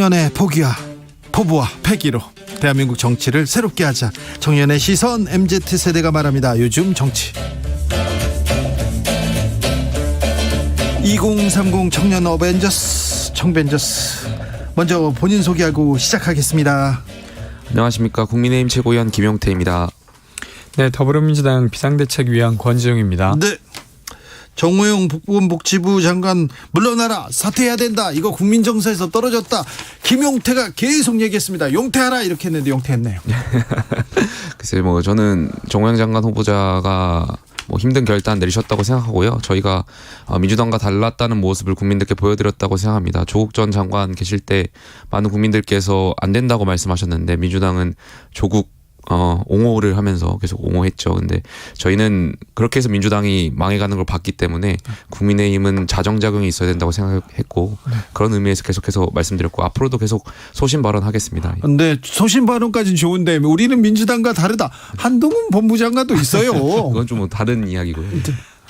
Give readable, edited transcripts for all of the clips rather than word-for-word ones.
청년의 포부와 패기로 대한민국 정치를 새롭게 하자. 청년의 시선 MZ세대가 말합니다. 요즘 정치. 2030 청년 어벤져스 청벤져스. 먼저 본인 소개하고 시작하겠습니다. 안녕하십니까. 국민의힘 최고위원 김용태입니다. 네, 더불어민주당 비상대책위원 권지웅입니다. 네. 정호영 보건복지부 장관 물러나라, 사퇴해야 된다, 이거 국민정서에서 떨어졌다, 김용태가 계속 얘기했습니다. 용태하라 이렇게 했는데 용태했네요. 글쎄 저는 정호영 장관 후보자가 힘든 결단 내리셨다고 생각하고요. 저희가 민주당과 달랐다는 모습을 국민들께 보여드렸다고 생각합니다. 조국 전 장관 계실 때 많은 국민들께서 안 된다고 말씀하셨는데 민주당은 조국 옹호를 하면서 계속 옹호했죠. 근데 저희는 그렇게 해서 민주당이 망해가는 걸 봤기 때문에 국민의힘은 자정작용이 있어야 된다고 생각했고 그런 의미에서 계속해서 말씀드렸고 앞으로도 계속 소신 발언하겠습니다. 근데 소신 발언까지는 좋은데 우리는 민주당과 다르다. 한동훈 법무장관도 있어요. 그건 좀 다른 이야기고요.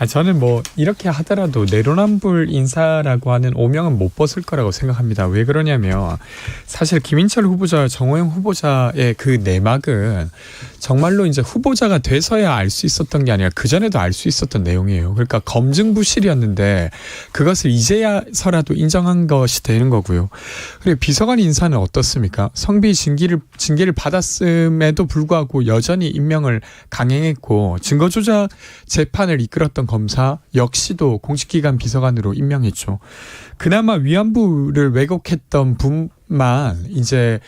저는 이렇게 하더라도 내로남불 인사라고 하는 오명은 못 벗을 거라고 생각합니다. 왜 그러냐면 사실 김인철 후보자, 정호영 후보자의 그 내막은 정말로 이제 후보자가 돼서야 알 수 있었던 게 아니라 그전에도 알 수 있었던 내용이에요. 그러니까 검증 부실이었는데 그것을 이제야서라도 인정한 것이 되는 거고요. 그리고 비서관 인사는 어떻습니까? 성비 징계를 받았음에도 불구하고 여전히 임명을 강행했고 증거조작 재판을 이끌었던 검사 역시도 공식기관 비서관으로 임명했죠. 그나마 위안부를 왜곡했던 분만 이제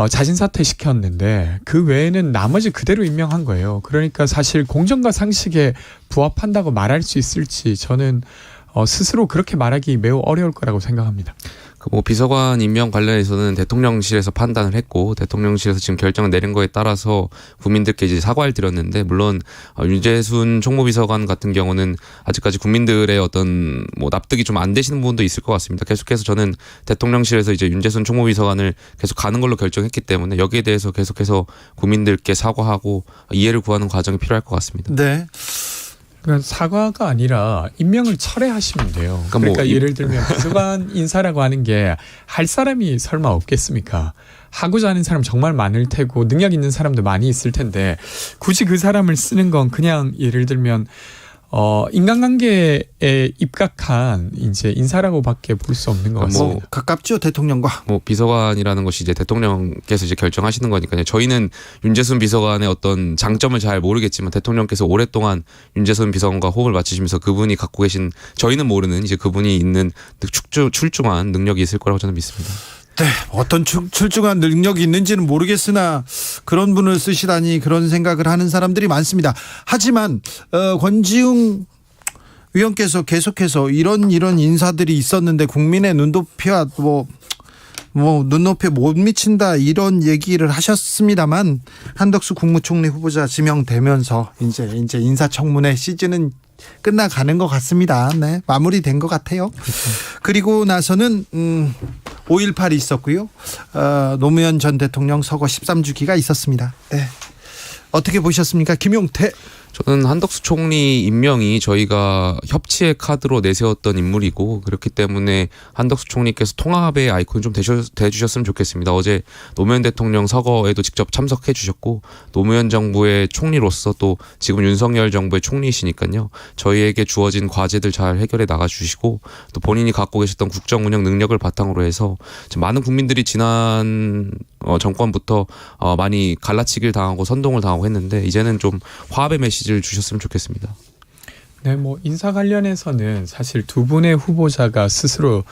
자진 사퇴시켰는데 그 외에는 나머지 그대로 임명한 거예요. 그러니까 사실 공정과 상식에 부합한다고 말할 수 있을지 저는 스스로 그렇게 말하기 매우 어려울 거라고 생각합니다. 비서관 임명 관련해서는 대통령실에서 판단을 했고 대통령실에서 지금 결정을 내린 거에 따라서 국민들께 이제 사과를 드렸는데 물론 윤재순 총무비서관 같은 경우는 아직까지 국민들의 어떤 납득이 좀 안 되시는 부분도 있을 것 같습니다. 계속해서 저는 대통령실에서 이제 윤재순 총무비서관을 계속 가는 걸로 결정했기 때문에 여기에 대해서 계속해서 국민들께 사과하고 이해를 구하는 과정이 필요할 것 같습니다. 네. 그러니까 사과가 아니라 임명을 철회하시면 돼요. 그러니까 예를 들면 비서관 인사라고 하는 게 할 사람이 설마 없겠습니까? 하고자 하는 사람 정말 많을 테고 능력 있는 사람도 많이 있을 텐데 굳이 그 사람을 쓰는 건 그냥 예를 들면 인간관계에 입각한 이제 인사라고밖에 볼 수 없는 것 같습니다. 가깝죠, 대통령과. 비서관이라는 것이 이제 대통령께서 이제 결정하시는 거니까요. 저희는 윤재순 비서관의 어떤 장점을 잘 모르겠지만 대통령께서 오랫동안 윤재순 비서관과 호흡을 맞추시면서 그분이 갖고 계신 저희는 모르는 이제 그분이 있는 출중한 능력이 있을 거라고 저는 믿습니다. 네, 어떤 출중한 능력이 있는지는 모르겠으나 그런 분을 쓰시다니 그런 생각을 하는 사람들이 많습니다. 하지만 권지웅 위원께서 계속해서 이런 인사들이 있었는데 국민의 눈높이와 눈높이에 못 미친다 이런 얘기를 하셨습니다만 한덕수 국무총리 후보자 지명되면서 이제 인사청문회 시즌은 끝나가는 것 같습니다. 네, 마무리된 것 같아요. 그리고 나서는 5.18이 있었고요. 노무현 전 대통령 서거 13주기가 있었습니다. 네. 어떻게 보셨습니까, 김용태? 저는 한덕수 총리 임명이 저희가 협치의 카드로 내세웠던 인물이고 그렇기 때문에 한덕수 총리께서 통합의 아이콘 좀 돼주셨으면 좋겠습니다. 어제 노무현 대통령 서거에도 직접 참석해 주셨고 노무현 정부의 총리로서 또 지금 윤석열 정부의 총리이시니까요. 저희에게 주어진 과제들 잘 해결해 나가주시고 또 본인이 갖고 계셨던 국정 운영 능력을 바탕으로 해서 많은 국민들이 지난 정권부터 많이 갈라치기를 당하고 선동을 당하고 했는데 이제는 좀 화합의 메시지를 주셨으면 좋겠습니다. 네, 인사 관련해서는 사실 두 분의 후보자가 스스로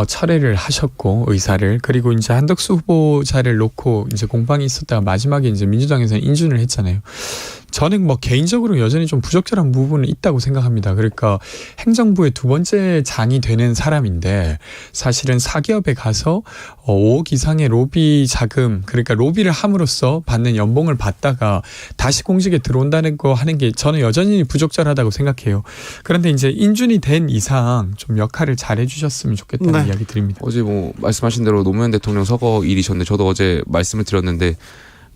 철회를 하셨고 의사를 그리고 이제 한덕수 후보자를 놓고 이제 공방이 있었다가 마지막에 이제 민주당에서는 인준을 했잖아요. 저는 개인적으로 여전히 좀 부적절한 부분은 있다고 생각합니다. 그러니까 행정부의 두 번째 장이 되는 사람인데 사실은 사기업에 가서 5억 이상의 로비 자금, 그러니까 로비를 함으로써 받는 연봉을 받다가 다시 공직에 들어온다는 거 하는 게 저는 여전히 부적절하다고 생각해요. 그런데 이제 인준이 된 이상 좀 역할을 잘 해주셨으면 좋겠다는 이야기 드립니다. 어제 말씀하신 대로 노무현 대통령 서거 일이셨는데 저도 어제 말씀을 드렸는데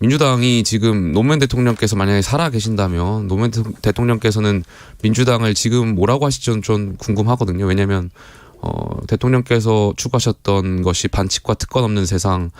민주당이 지금 노무현 대통령께서 만약에 살아 계신다면 노무현 대통령께서는 민주당을 지금 뭐라고 하실지 좀 궁금하거든요. 왜냐하면 대통령께서 추구하셨던 것이 반칙과 특권 없는 세상,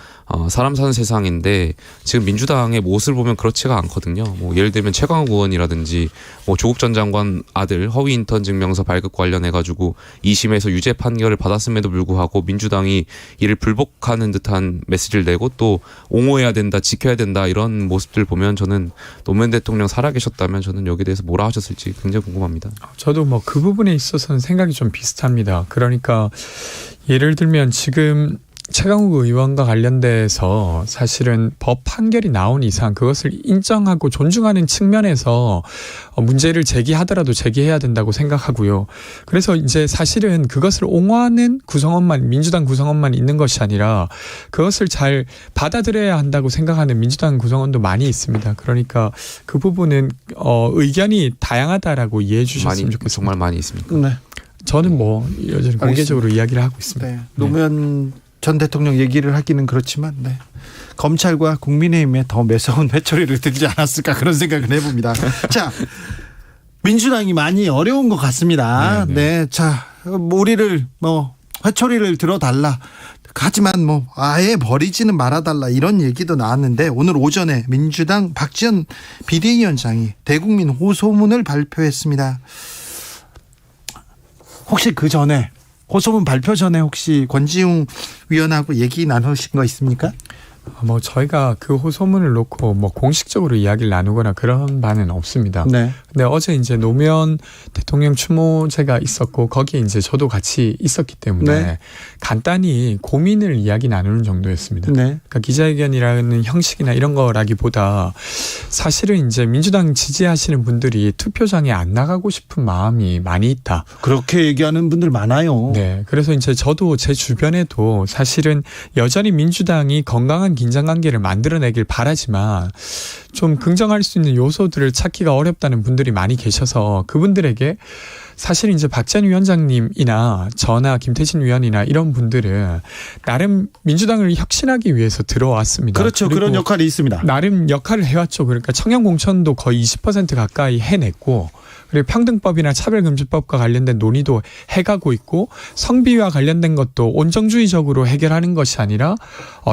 사람 사는 세상인데 지금 민주당의 모습을 보면 그렇지가 않거든요. 뭐 예를 들면 최강욱 의원이라든지 뭐 조국 전 장관 아들 허위 인턴 증명서 발급 관련해 가지고 2심에서 유죄 판결을 받았음에도 불구하고 민주당이 이를 불복하는 듯한 메시지를 내고 또 옹호해야 된다, 지켜야 된다 이런 모습들 보면 저는 노무현 대통령 살아계셨다면 저는 여기에 대해서 뭐라 하셨을지 굉장히 궁금합니다. 저도 뭐 그 부분에 있어서는 생각이 좀 비슷합니다. 그러니까 예를 들면 지금 최강욱 의원과 관련돼서 사실은 법 판결이 나온 이상 그것을 인정하고 존중하는 측면에서 문제를 제기하더라도 제기해야 된다고 생각하고요. 그래서 이제 사실은 그것을 옹호하는 구성원만, 민주당 구성원만 있는 것이 아니라 그것을 잘 받아들여야 한다고 생각하는 민주당 구성원도 많이 있습니다. 그러니까 그 부분은 의견이 다양하다라고 이해해 주셨으면 좋겠습니다. 정말 많이 있습니까? 네. 저는 뭐 여전히 공개적으로 이야기를 하고 있습니다. 네. 노무현 전 대통령 얘기를 하기는 그렇지만 검찰과 국민의힘에 더 매서운 회초리를 들지 않았을까 그런 생각을 해봅니다. 자, 민주당이 많이 어려운 것 같습니다. 네. 자, 우리를 회초리를 들어달라. 하지만 아예 버리지는 말아달라 이런 얘기도 나왔는데 오늘 오전에 민주당 박지원 비대위원장이 대국민 호소문을 발표했습니다. 혹시 그 전에 호소문 발표 전에 혹시 권지웅 위원하고 얘기 나누신 거 있습니까? 뭐 저희가 그 호소문을 놓고 뭐 공식적으로 이야기를 나누거나 그런 바는 없습니다. 네. 근데 어제 이제 노무현 대통령 추모제가 있었고 거기에 이제 저도 같이 있었기 때문에 간단히 고민을 이야기 나누는 정도였습니다. 네. 그러니까 기자회견이라는 형식이나 이런 거라기보다 사실은 이제 민주당 지지하시는 분들이 투표장에 안 나가고 싶은 마음이 많이 있다. 그렇게 얘기하는 분들 많아요. 네. 그래서 이제 저도 제 주변에도 사실은 여전히 민주당이 건강한 긴장관계를 만들어내길 바라지만 좀 긍정할 수 있는 요소들을 찾기가 어렵다는 분들이 많이 계셔서 그분들에게 사실 이제 박지원 위원장님이나 저나 김태진 위원이나 이런 분들은 나름 민주당을 혁신하기 위해서 들어왔습니다. 그렇죠. 그런 역할이 있습니다. 나름 역할을 해왔죠. 그러니까 청년 공천도 거의 20% 가까이 해냈고 그리고 평등법이나 차별금지법과 관련된 논의도 해가고 있고 성비와 관련된 것도 온정주의적으로 해결하는 것이 아니라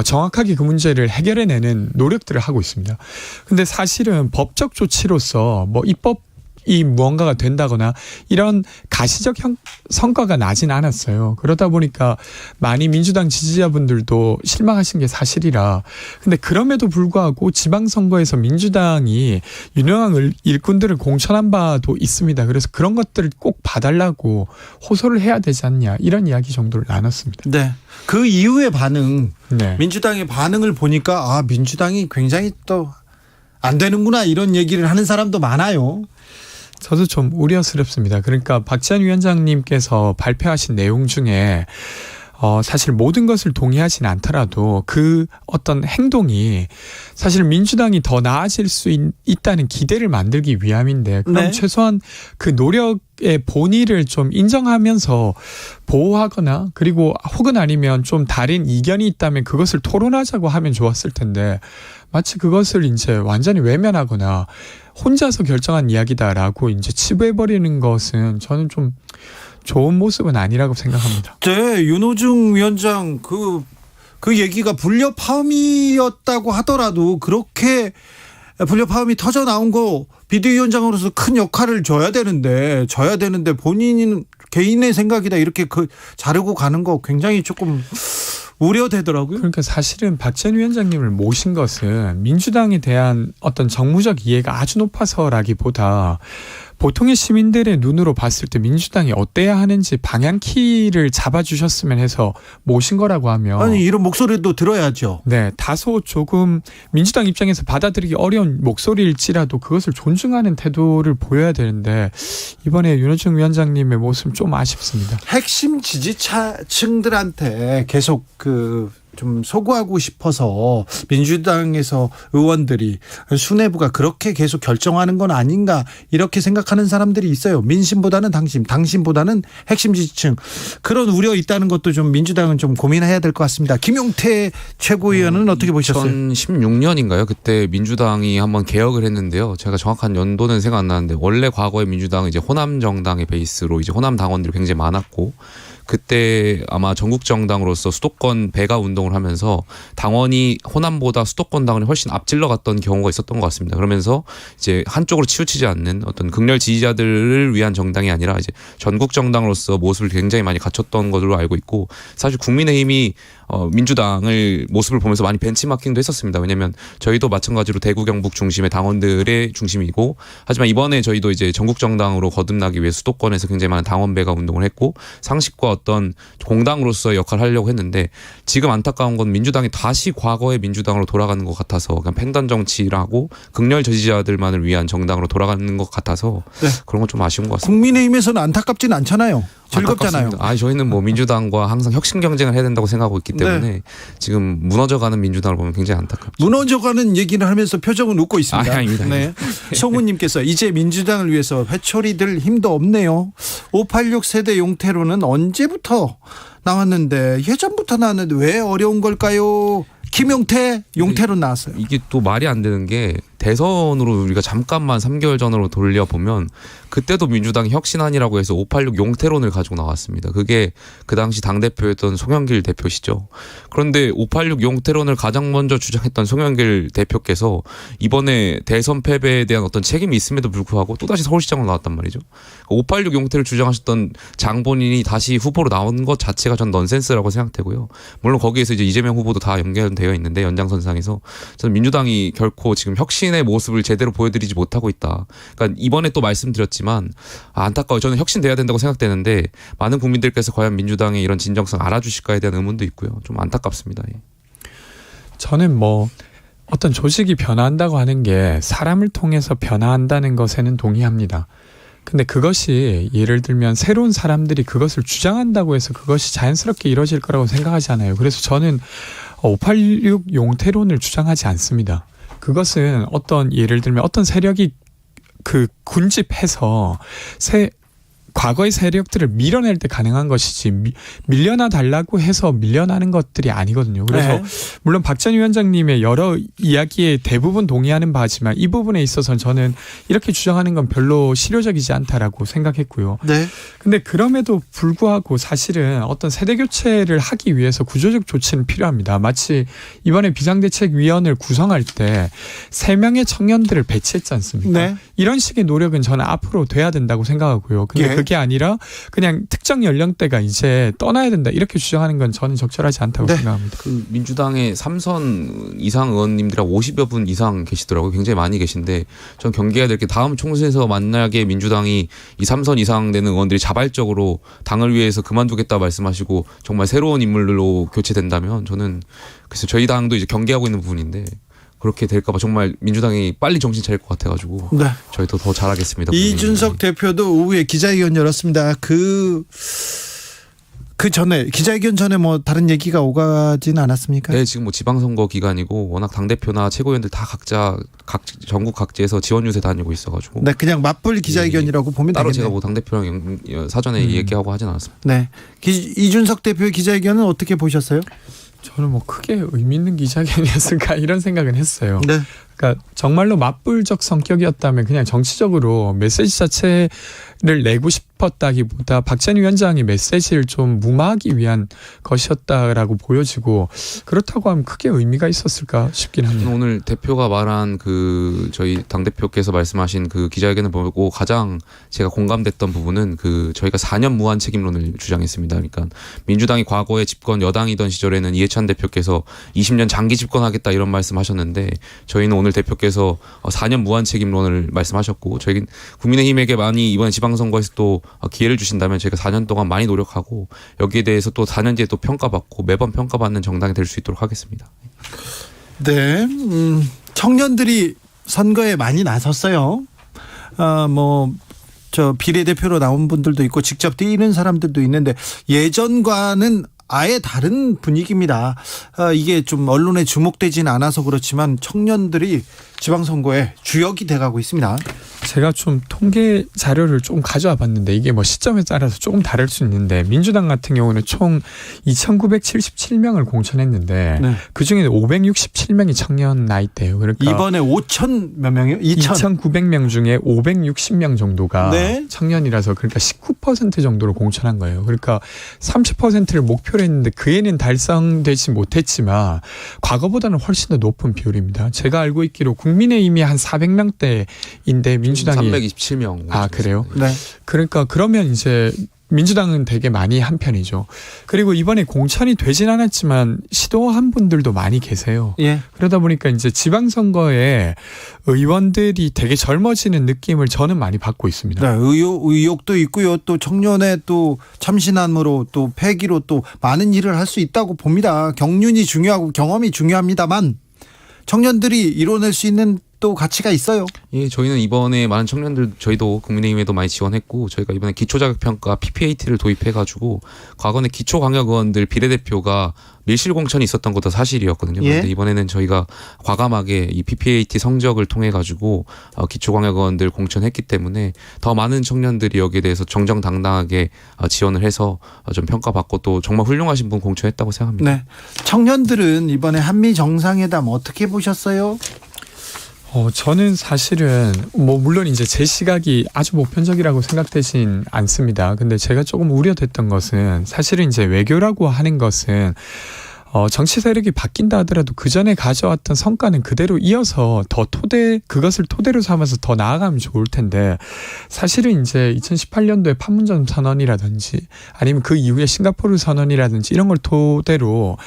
정확하게 그 문제를 해결해내는 노력들을 하고 있습니다. 근데 사실은 법적 조치로서 뭐 입법 이 무언가가 된다거나 이런 가시적 성과가 나진 않았어요. 그러다 보니까 많이 민주당 지지자분들도 실망하신 게 사실이라. 근데 그럼에도 불구하고 지방선거에서 민주당이 유능한 일꾼들을 공천한 바도 있습니다. 그래서 그런 것들을 꼭 봐달라고 호소를 해야 되지 않냐 이런 이야기 정도를 나눴습니다. 네. 그 이후의 반응, 네. 민주당의 반응을 보니까 민주당이 굉장히 또 안 되는구나 이런 얘기를 하는 사람도 많아요. 저도 좀 우려스럽습니다. 그러니까 박지원 위원장님께서 발표하신 내용 중에 사실 모든 것을 동의하진 않더라도 그 어떤 행동이 사실 민주당이 더 나아질 수 있다는 기대를 만들기 위함인데 그럼 최소한 그 노력의 본의를 좀 인정하면서 보호하거나 그리고 혹은 아니면 좀 다른 이견이 있다면 그것을 토론하자고 하면 좋았을 텐데 마치 그것을 이제 완전히 외면하거나 혼자서 결정한 이야기다라고 이제 치부해버리는 것은 저는 좀 좋은 모습은 아니라고 생각합니다. 네, 윤호중 위원장 그 얘기가 불협화음이었다고 하더라도 그렇게 불협화음이 터져 나온 거 비대위원장으로서 큰 역할을 줘야 되는데 본인은 개인의 생각이다 이렇게 자르고 가는 거 굉장히 조금 우려되더라고요. 그러니까 사실은 박지원 위원장님을 모신 것은 민주당에 대한 어떤 정무적 이해가 아주 높아서라기보다 보통의 시민들의 눈으로 봤을 때 민주당이 어때야 하는지 방향키를 잡아주셨으면 해서 모신 거라고 하면 이런 목소리도 들어야죠. 네, 다소 조금 민주당 입장에서 받아들이기 어려운 목소리일지라도 그것을 존중하는 태도를 보여야 되는데 이번에 윤호중 위원장님의 모습 좀 아쉽습니다. 핵심 지지층들한테 계속 좀 소구하고 싶어서 민주당에서 의원들이 수뇌부가 그렇게 계속 결정하는 건 아닌가 이렇게 생각하는 사람들이 있어요. 민심보다는 당심보다는 핵심 지지층 그런 우려 있다는 것도 좀 민주당은 좀 고민해야 될 것 같습니다. 김용태 최고위원은 어떻게 보셨어요? 2016년인가요? 그때 민주당이 한번 개혁을 했는데요. 제가 정확한 연도는 생각 안 나는데 원래 과거에 민주당은 이제 호남 정당의 베이스로 이제 호남 당원들이 굉장히 많았고 그때 아마 전국 정당으로서 수도권 배가 운동을 하면서 당원이 호남보다 수도권 당원이 훨씬 앞질러 갔던 경우가 있었던 것 같습니다. 그러면서 이제 한쪽으로 치우치지 않는 어떤 극렬 지지자들을 위한 정당이 아니라 이제 전국 정당으로서 모습을 굉장히 많이 갖췄던 것으로 알고 있고, 사실 국민의힘이 민주당을 모습을 보면서 많이 벤치마킹도 했었습니다. 왜냐하면 저희도 마찬가지로 대구 경북 중심의 당원들의 중심이고, 하지만 이번에 저희도 이제 전국 정당으로 거듭나기 위해 수도권에서 굉장히 많은 당원배가 운동을 했고 상식과 어떤 공당으로서의 역할을 하려고 했는데, 지금 안타까운 건 민주당이 다시 과거의 민주당으로 돌아가는 것 같아서 그냥 팽단 정치라고 극렬 지지자들만을 위한 정당으로 돌아가는 것 같아서 네. 그런 건 좀 아쉬운 것 같습니다. 국민의힘에서는 안타깝진 않잖아요. 즐겁잖아요. 안타깝습니다. 저희는 뭐 민주당과 항상 혁신 경쟁을 해야 된다고 생각하고 있기 때문에 네. 지금 무너져가는 민주당을 보면 굉장히 안타깝죠. 무너져가는 얘기를 하면서 표정은 웃고 있습니다. 아닙니다. 네. 송우님께서 이제 민주당을 위해서 회초리들 힘도 없네요. 586 세대 용태로는 언제부터 나왔는데, 예전부터 나왔는데 왜 어려운 걸까요? 김용태 용태로 나왔어요. 이게 또 말이 안 되는 게, 대선으로 우리가 잠깐만 3개월 전으로 돌려보면 그때도 민주당이 혁신안이라고 해서 586 용태론을 가지고 나왔습니다. 그게 그 당시 당대표였던 송영길 대표시죠. 그런데 586 용태론을 가장 먼저 주장했던 송영길 대표께서 이번에 대선 패배에 대한 어떤 책임이 있음에도 불구하고 또다시 서울시장으로 나왔단 말이죠. 586 용태를 주장하셨던 장본인이 다시 후보로 나온 것 자체가 전 넌센스라고 생각되고요. 물론 거기에서 이제 이재명 후보도 다 연결되어 있는데, 연장선상에서 저는 민주당이 결코 지금 혁신의 모습을 제대로 보여드리지 못하고 있다. 그러니까 이번에 또 말씀드렸지만 안타까워요. 저는 혁신돼야 된다고 생각되는데 많은 국민들께서 과연 민주당의 이런 진정성 알아주실까에 대한 의문도 있고요. 좀 안타깝습니다. 저는 뭐 어떤 조직이 변화한다고 하는 게 사람을 통해서 변화한다는 것에는 동의합니다. 근데 그것이 예를 들면 새로운 사람들이 그것을 주장한다고 해서 그것이 자연스럽게 이루어질 거라고 생각하지 않아요. 그래서 저는 586 용태론을 주장하지 않습니다. 그것은 어떤 예를 들면 어떤 세력이 그 군집해서 과거의 세력들을 밀어낼 때 가능한 것이지 밀려나 달라고 해서 밀려나는 것들이 아니거든요. 그래서 네. 물론 박 전 위원장님의 여러 이야기에 대부분 동의하는 바지만 이 부분에 있어서는 저는 이렇게 주장하는 건 별로 실효적이지 않다라고 생각했고요. 네. 근데 그럼에도 불구하고 사실은 어떤 세대 교체를 하기 위해서 구조적 조치는 필요합니다. 마치 이번에 비상대책위원회를 구성할 때 3명의 청년들을 배치했지 않습니까? 네. 이런 식의 노력은 저는 앞으로 돼야 된다고 생각하고요. 근데 예. 그게 아니라 그냥 특정 연령대가 이제 떠나야 된다 이렇게 주장하는 건 저는 적절하지 않다고 네. 생각합니다. 그 민주당의 3선 이상 의원님들하고 50여 분 이상 계시더라고요. 굉장히 많이 계신데, 전 경계해야 될 게 다음 총선에서 만약에 민주당이 이 3선 이상 되는 의원들이 자발적으로 당을 위해서 그만두겠다 말씀하시고 정말 새로운 인물로 교체된다면, 저는 그래서 저희 당도 이제 경계하고 있는 부분인데 그렇게 될까봐 정말 민주당이 빨리 정신 차릴 것 같아가지고 네. 저희도 더 잘하겠습니다. 이준석 대표도 오후에 기자회견 열었습니다. 그 전에 기자회견 전에 뭐 다른 얘기가 오가지는 않았습니까? 네, 지금 뭐 지방선거 기간이고 워낙 당대표나 최고위원들 다 각자 전국 각지에서 지원 유세 다니고 있어가지고. 네, 그냥 맞불 기자회견이라고 보면 따로 되겠네요. 제가 뭐 당대표랑 사전에 얘기하고 하진 않았습니다. 네, 이준석 대표의 기자회견은 어떻게 보셨어요? 저는 뭐 크게 의미 있는 기자회견이었을까 이런 생각은 했어요. 네. 그러니까 정말로 맞불적 성격이었다면 그냥 정치적으로 메시지 자체를 내고 싶었다기보다 박 전 위원장이 메시지를 좀 무마하기 위한 것이었다라고 보여지고, 그렇다고 하면 크게 의미가 있었을까 싶긴 합니다. 오늘 대표가 말한 그 저희 당대표께서 말씀하신 그 기자회견을 보고 가장 제가 공감됐던 부분은 그 저희가 4년 무한 책임론을 주장했습니다. 그러니까 민주당이 과거에 집권 여당이던 시절에는 이해찬 대표께서 20년 장기 집권하겠다 이런 말씀하셨는데, 저희는 오늘 대표께서 4년 무한 책임론을 말씀하셨고, 저희 국민의힘에게 많이 이번 지방선거에서 또 기회를 주신다면 저희가 4년 동안 많이 노력하고 여기에 대해서 또 4년 뒤에 또 평가받고 매번 평가받는 정당이 될 수 있도록 하겠습니다. 네, 청년들이 선거에 많이 나섰어요. 저 비례대표로 나온 분들도 있고 직접 뛰는 사람들도 있는데 예전과는 아예 다른 분위기입니다. 이게 좀 언론에 주목되지는 않아서 그렇지만 청년들이 지방선거에 주역이 돼가고 있습니다. 제가 좀 통계 자료를 좀 가져와 봤는데 이게 뭐 시점에 따라서 조금 다를 수 있는데 민주당 같은 경우는 총 2,977명을 공천했는데 네. 그중에 567명이 청년 나이대예요. 그러니까 이번에 5천 몇 명이요? 2,900명 중에 560명 정도가 네. 청년이라서 그러니까 19% 정도로 공천한 거예요. 그러니까 30%를 목표로 했는데 그 애는 달성되지 못했지만 과거보다는 훨씬 더 높은 비율입니다. 제가 알고 있기로 국민의힘이 한 400명대인데 민주당이 327명. 아 그래요? 네. 그러니까 그러면 이제 민주당은 되게 많이 한 편이죠. 그리고 이번에 공천이 되진 않았지만 시도한 분들도 많이 계세요. 예. 그러다 보니까 이제 지방선거에 의원들이 되게 젊어지는 느낌을 저는 많이 받고 있습니다. 네, 의욕도 있고요. 또 청년의 또 참신함으로 또 패기로 또 많은 일을 할 수 있다고 봅니다. 경륜이 중요하고 경험이 중요합니다만 청년들이 이뤄낼 수 있는 또 가치가 있어요. 예, 저희는 이번에 많은 청년들 저희도 국민의힘에도 많이 지원했고 저희가 이번에 기초자격평가 PPAT를 도입해가지고 과거에 기초광역의원들 비례대표가 밀실 공천이 있었던 것도 사실이었거든요. 예. 그런데 이번에는 저희가 과감하게 이 PPAT 성적을 통해 가지고 기초광역의원들 공천했기 때문에 더 많은 청년들이 여기에 대해서 정정당당하게 지원을 해서 좀 평가받고 또 정말 훌륭하신 분 공천했다고 생각합니다. 네. 청년들은 이번에 한미 정상회담 어떻게 보셨어요? 저는 사실은 뭐 물론 이제 제 시각이 아주 보편적이라고 생각되진 않습니다. 근데 제가 조금 우려됐던 것은 사실은 이제 외교라고 하는 것은 정치 세력이 바뀐다 하더라도 그 전에 가져왔던 성과는 그대로 이어서 그것을 토대로 삼아서 더 나아가면 좋을 텐데 사실은 이제 2018년도에 판문점 선언이라든지 아니면 그 이후에 싱가포르 선언이라든지 이런 걸 토대로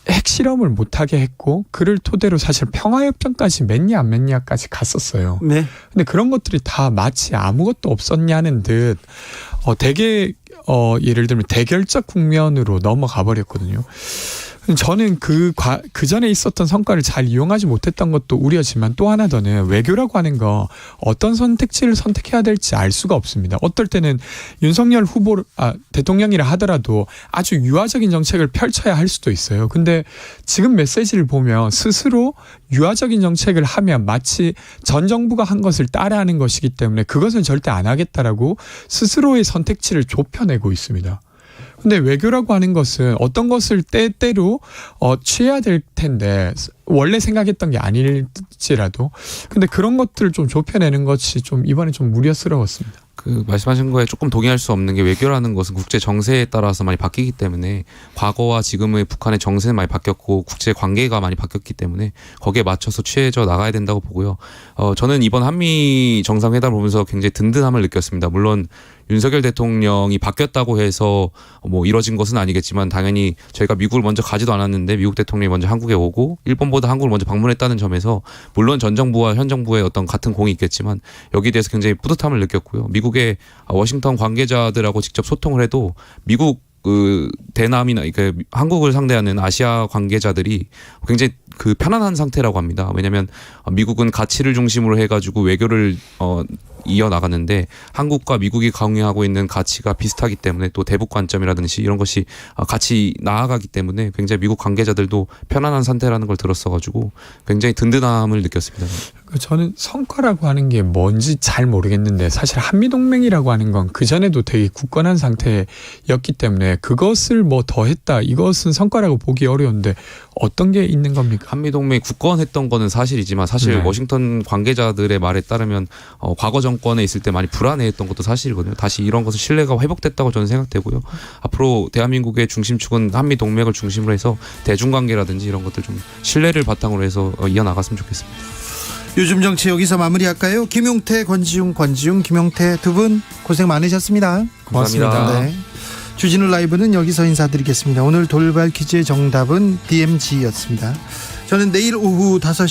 핵실험을 못하게 했고 그를 토대로 사실 평화협정까지 맺냐 안 맺냐까지 갔었어요. 네. 근데 그런 것들이 다 마치 아무것도 없었냐는 듯 되게 예를 들면 대결적 국면으로 넘어가 버렸거든요. 저는 그 전에 있었던 성과를 잘 이용하지 못했던 것도 우려지만 또 하나 더는 외교라고 하는 거 어떤 선택지를 선택해야 될지 알 수가 없습니다. 어떨 때는 윤석열 대통령이라 하더라도 아주 유화적인 정책을 펼쳐야 할 수도 있어요. 근데 지금 메시지를 보면 스스로 유화적인 정책을 하면 마치 전 정부가 한 것을 따라하는 것이기 때문에 그것은 절대 안 하겠다라고 스스로의 선택지를 좁혀내고 있습니다. 근데 외교라고 하는 것은 어떤 것을 때때로 취해야 될 텐데 원래 생각했던 게 아닐지라도 근데 그런 것들을 좀 좁혀내는 것이 좀 이번에 좀 우려스러웠습니다. 그 말씀하신 거에 조금 동의할 수 없는 게 외교라는 것은 국제 정세에 따라서 많이 바뀌기 때문에 과거와 지금의 북한의 정세는 많이 바뀌었고 국제 관계가 많이 바뀌었기 때문에 거기에 맞춰서 취해져 나가야 된다고 보고요. 저는 이번 한미 정상회담을 보면서 굉장히 든든함을 느꼈습니다. 물론 윤석열 대통령이 바뀌었다고 해서 뭐 이뤄진 것은 아니겠지만 당연히 저희가 미국을 먼저 가지도 않았는데 미국 대통령이 먼저 한국에 오고 일본보다 한국을 먼저 방문했다는 점에서 물론 전 정부와 현 정부의 어떤 같은 공이 있겠지만 여기에 대해서 굉장히 뿌듯함을 느꼈고요. 미국의 워싱턴 관계자들하고 직접 소통을 해도 미국 대남이나 한국을 상대하는 아시아 관계자들이 굉장히 편안한 상태라고 합니다. 왜냐하면 미국은 가치를 중심으로 해가지고 외교를 이어나가는데 한국과 미국이 강요하고 있는 가치가 비슷하기 때문에 또 대북 관점이라든지 이런 것이 같이 나아가기 때문에 굉장히 미국 관계자들도 편안한 상태라는 걸 들었어가지고 굉장히 든든함을 느꼈습니다. 저는 성과라고 하는 게 뭔지 잘 모르겠는데 사실 한미동맹이라고 하는 건 그전에도 되게 굳건한 상태였기 때문에 그것을 뭐 더했다 이것은 성과라고 보기 어려운데 어떤 게 있는 겁니까? 한미동맹이 굳건했던 거는 사실이지만 사실 네. 워싱턴 관계자들의 말에 따르면 과거 정권에 있을 때 많이 불안해했던 것도 사실이거든요. 다시 이런 것은 신뢰가 회복됐다고 저는 생각되고요. 앞으로 대한민국의 중심축은 한미동맹을 중심으로 해서 대중관계라든지 이런 것들 좀 신뢰를 바탕으로 해서 이어나갔으면 좋겠습니다. 요즘 정치 여기서 마무리할까요? 김용태, 권지웅, 김용태 두 분 고생 많으셨습니다. 고맙습니다. 네. 주진우 라이브는 여기서 인사드리겠습니다. 오늘 돌발 퀴즈의 정답은 DMZ였습니다. 저는 내일 오후 5시